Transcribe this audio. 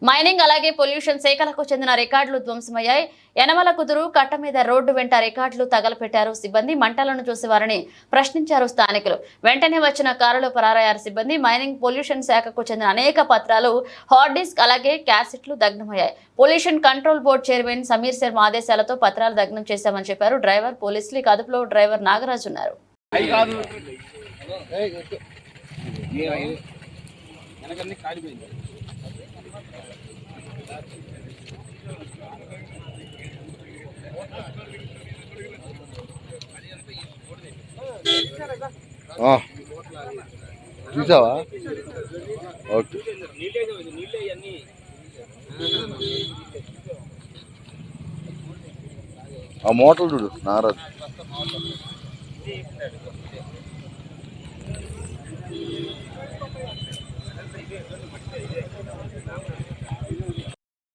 Mining అలాగే pollution శాఖలకు చెందిన రికార్డులు ధ్వంసమయ్యాయి. యనమల కుదురు కట్ట మీద రోడ్డు వెంట రికార్డులు తగలపెట్టారు సిబ్బంది. మంటలను చూసి వారిని ప్రశ్నించారు స్థానికులు. వెంటనే వచ్చిన కారులో పరారయ్యారు సిబ్బంది. మైనింగ్ పొల్యూషన్ శాఖకు చెందిన అనేక పత్రాలు, హార్డ్ డిస్క్ అలాగే క్యాసెట్లు దగ్ధమయ్యాయి. Pollution control board chairman Sameer Sharma ఆదేశాలతో పత్రాలు దగ్ధం చేశామని చెప్పారు. డ్రైవర్ పోలీసులు అదుపులో డ్రైవర్ నాగరాజు ఉన్నారు. చూసావా? ఓకే. ఆ మోటార్ చూడు నారాజు.